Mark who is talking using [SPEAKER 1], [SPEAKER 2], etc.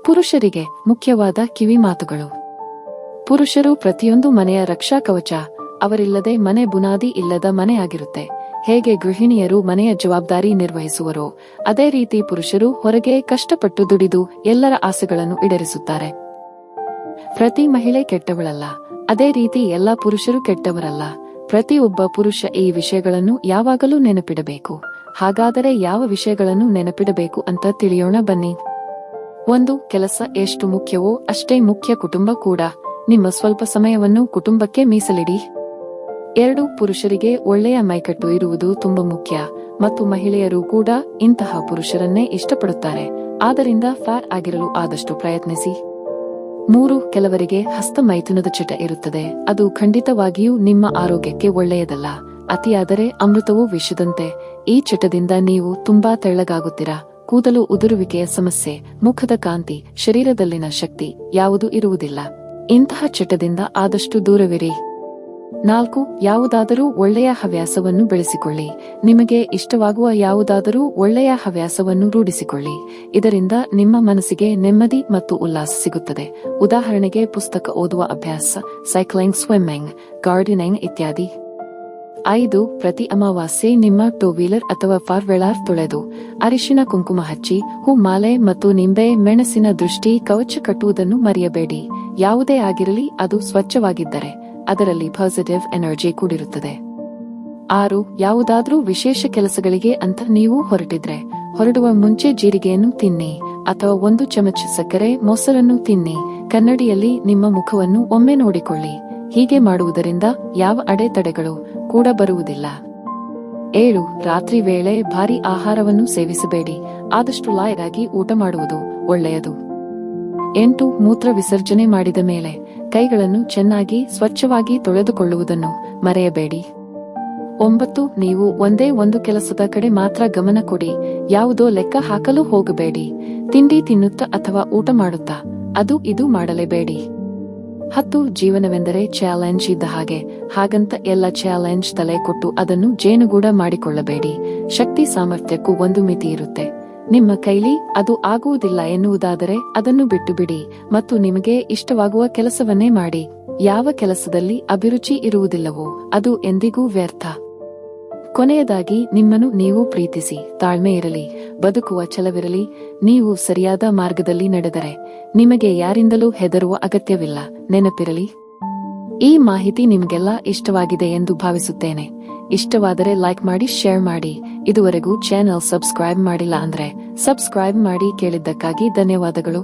[SPEAKER 1] ಪುರುಷರಿಗೆ ಮುಖ್ಯವಾದ ಕಿವಿ ಮಾತುಗಳು. ಪುರುಷರು ಪ್ರತಿಯೊಂದು ಮನೆಯ ರಕ್ಷಾ ಕವಚ. ಅವರಿಲ್ಲದೆ ಮನೆ ಬುನಾದಿ ಇಲ್ಲದ ಮನೆಯಾಗಿರುತ್ತೆ. ಹೇಗೆ ಗೃಹಿಣಿಯರು ಮನೆಯ ಜವಾಬ್ದಾರಿ ನಿರ್ವಹಿಸುವರೋ ಅದೇ ರೀತಿ ಪುರುಷರು ಹೊರಗೆ ಕಷ್ಟಪಟ್ಟು ದುಡಿದು ಎಲ್ಲರ ಆಸೆಗಳನ್ನು ಈಡೇರಿಸುತ್ತಾರೆ. ಪ್ರತಿ ಮಹಿಳೆ ಕೆಟ್ಟವಳಲ್ಲ, ಅದೇ ರೀತಿ ಎಲ್ಲ ಪುರುಷರು ಕೆಟ್ಟವರಲ್ಲ. ಪ್ರತಿಯೊಬ್ಬ ಪುರುಷ ಈ ವಿಷಯಗಳನ್ನು ಯಾವಾಗಲೂ ನೆನಪಿಡಬೇಕು. ಹಾಗಾದರೆ ಯಾವ ವಿಷಯಗಳನ್ನು ನೆನಪಿಡಬೇಕು ಅಂತ ತಿಳಿಯೋಣ ಬನ್ನಿ. 1. ಕೆಲಸ ಎಷ್ಟು ಮುಖ್ಯವೋ ಅಷ್ಟೇ ಮುಖ್ಯ ಕುಟುಂಬ ಕೂಡ. ನಿಮ್ಮ ಸ್ವಲ್ಪ ಸಮಯವನ್ನು ಕುಟುಂಬಕ್ಕೆ ಮೀಸಲಿಡಿ. 2. ಪುರುಷರಿಗೆ ಒಳ್ಳೆಯ ಮೈಕಟ್ಟು ಇರುವುದು ತುಂಬಾ ಮುಖ್ಯ ಮತ್ತು ಮಹಿಳೆಯರು ಕೂಡ ಇಂತಹ ಪುರುಷರನ್ನೇ ಇಷ್ಟಪಡುತ್ತಾರೆ. ಆದ್ದರಿಂದ ಫೇರ್ ಆಗಿರಲು ಆದಷ್ಟು ಪ್ರಯತ್ನಿಸಿ. 3. ಕೆಲವರಿಗೆ ಹಸ್ತ ಮೈಥುನದ ಚಟ ಇರುತ್ತದೆ. ಅದು ಖಂಡಿತವಾಗಿಯೂ ನಿಮ್ಮ ಆರೋಗ್ಯಕ್ಕೆ ಒಳ್ಳೆಯದಲ್ಲ. ಅತಿಯಾದರೆ ಅಮೃತವೂ ವಿಷದಂತೆ. ಈ ಚಟದಿಂದ ನೀವು ತುಂಬಾ ತೆಳ್ಳಗಾಗುತ್ತೀರಾ. ಕೂದಲು ಉದುರುವಿಕೆಯ ಸಮಸ್ಯೆ, ಮುಖದ ಕಾಂತಿ, ಶರೀರದಲ್ಲಿನ ಶಕ್ತಿ ಯಾವುದೂ ಇರುವುದಿಲ್ಲ. ಇಂತಹ ಚಟದಿಂದ ಆದಷ್ಟು ದೂರವಿರಿ. 4. ಯಾವುದಾದರೂ ಒಳ್ಳೆಯ ಹವ್ಯಾಸವನ್ನು ಬೆಳೆಸಿಕೊಳ್ಳಿ. ನಿಮಗೆ ಇಷ್ಟವಾಗುವ ಯಾವುದಾದರೂ ಒಳ್ಳೆಯ ಹವ್ಯಾಸವನ್ನು ರೂಢಿಸಿಕೊಳ್ಳಿ. ಇದರಿಂದ ನಿಮ್ಮ ಮನಸ್ಸಿಗೆ ನೆಮ್ಮದಿ ಮತ್ತು ಉಲ್ಲಾಸ ಸಿಗುತ್ತದೆ. ಉದಾಹರಣೆಗೆ ಪುಸ್ತಕ ಓದುವ ಅಭ್ಯಾಸ, ಸೈಕ್ಲಿಂಗ್, ಸ್ವಿಮ್ಮಿಂಗ್, ಗಾರ್ಡನಿಂಗ್ ಇತ್ಯಾದಿ. 5. ಪ್ರತಿ ಅಮಾವಾಸ್ಯೆ ನಿಮ್ಮ ಟೂ ವೀಲರ್ ಅಥವಾ ಫಾರ್ ವೀಲರ್ ತೊಳೆದು ಅರಿಶಿನ ಕುಂಕುಮ ಹಚ್ಚಿ ಹೂ ಮಾಲೆ ಮತ್ತು ನಿಂಬೆ ಮೆಣಸಿನ ದೃಷ್ಟಿ ಕವಚ ಕಟ್ಟುವುದನ್ನು ಮರೆಯಬೇಡಿ. ಯಾವುದೇ ಆಗಿರಲಿ ಅದು ಸ್ವಚ್ಛವಾಗಿದ್ದರೆ ಅದರಲ್ಲಿ ಪಾಸಿಟಿವ್ ಎನರ್ಜಿ ಕೂಡಿರುತ್ತದೆ. 6. ಯಾವುದಾದ್ರೂ ವಿಶೇಷ ಕೆಲಸಗಳಿಗೆ ಅಂತ ನೀವು ಹೊರಡುವ ಮುಂಚೆ ಜೀರಿಗೆಯನ್ನು ತಿನ್ನಿ ಅಥವಾ 1 ಚಮಚ ಸಕ್ಕರೆ ಮೊಸರನ್ನು ತಿನ್ನಿ. ಕನ್ನಡಿಯಲ್ಲಿ ನಿಮ್ಮ ಮುಖವನ್ನು ಒಮ್ಮೆ ನೋಡಿಕೊಳ್ಳಿ. ಹೀಗೆ ಮಾಡುವುದರಿಂದ ಯಾವ ಅಡೆತಡೆಗಳು ಕೂಡ ಬರುವುದಿಲ್ಲ. 7. ರಾತ್ರಿ ವೇಳೆ ಭಾರಿ ಆಹಾರವನ್ನು ಸೇವಿಸಬೇಡಿ. ಆದಷ್ಟು ಲೈಟ್ ಆಗಿ ಊಟ ಮಾಡುವುದು ಒಳ್ಳೆಯದು. 8. ಮೂತ್ರ ವಿಸರ್ಜನೆ ಮಾಡಿದ ಮೇಲೆ ಕೈಗಳನ್ನು ಚೆನ್ನಾಗಿ ಸ್ವಚ್ಛವಾಗಿ ತೊಳೆದುಕೊಳ್ಳುವುದನ್ನು ಮರೆಯಬೇಡಿ. 9. ನೀವು ಒಂದೇ ಒಂದು ಕೆಲಸದ ಕಡೆ ಮಾತ್ರ ಗಮನ ಕೊಡಿ. ಯಾವುದೋ ಲೆಕ್ಕ ಹಾಕಲು ಹೋಗಬೇಡಿ. ತಿಂಡಿ ತಿನ್ನುತ್ತಾ ಅಥವಾ ಊಟ ಮಾಡುತ್ತಾ ಅದು ಇದು ಮಾಡಲೇಬೇಡಿ. 10. ಜೀವನವೆಂದರೆ ಚಾಲೆಂಜ್ ಇದ್ದ ಹಾಗೆ. ಹಾಗಂತ ಎಲ್ಲ ಚಾಲೆಂಜ್ ತಲೆ ಕೊಟ್ಟು ಅದನ್ನು ಜೇನುಗೂಡ ಮಾಡಿಕೊಳ್ಳಬೇಡಿ. ಶಕ್ತಿ ಸಾಮರ್ಥ್ಯಕ್ಕೂ ಒಂದು ಮಿತಿ ಇರುತ್ತೆ. ನಿಮ್ಮ ಕೈಲಿ ಅದು ಆಗುವುದಿಲ್ಲ ಎನ್ನುವುದಾದರೆ ಅದನ್ನು ಬಿಟ್ಟು ಬಿಡಿ ಮತ್ತು ನಿಮಗೆ ಇಷ್ಟವಾಗುವ ಕೆಲಸವನ್ನೇ ಮಾಡಿ. ಯಾವ ಕೆಲಸದಲ್ಲಿ ಅಭಿರುಚಿ ಇರುವುದಿಲ್ಲವೋ ಅದು ಎಂದಿಗೂ ವ್ಯರ್ಥ. ಕೊನೆಯದಾಗಿ ನಿಮ್ಮನ್ನು ನೀವು ಪ್ರೀತಿಸಿ. ತಾಳ್ಮೆ ಇರಲಿ, ಬದುಕುವ ಛಲವಿರಲಿ. ನೀವು ಸರಿಯಾದ ಮಾರ್ಗದಲ್ಲಿ ನಡೆದರೆ ನಿಮಗೆ ಯಾರಿಂದಲೂ ಹೆದರುವ ಅಗತ್ಯವಿಲ್ಲ. ನೆನಪಿರಲಿ. ಈ ಮಾಹಿತಿ ನಿಮಗೆಲ್ಲ ಇಷ್ಟವಾಗಿದೆ ಎಂದು ಭಾವಿಸುತ್ತೇನೆ. ಇಷ್ಟವಾದರೆ ಲೈಕ್ ಮಾಡಿ, ಶೇರ್ ಮಾಡಿ. ಇದುವರೆಗೂ ಚಾನೆಲ್ ಸಬ್ಸ್ಕ್ರೈಬ್ ಮಾಡಿಲ್ಲ ಅಂದ್ರೆ ಸಬ್ಸ್ಕ್ರೈಬ್ ಮಾಡಿ. ಕೇಳಿದ್ದಕ್ಕಾಗಿ ಧನ್ಯವಾದಗಳು.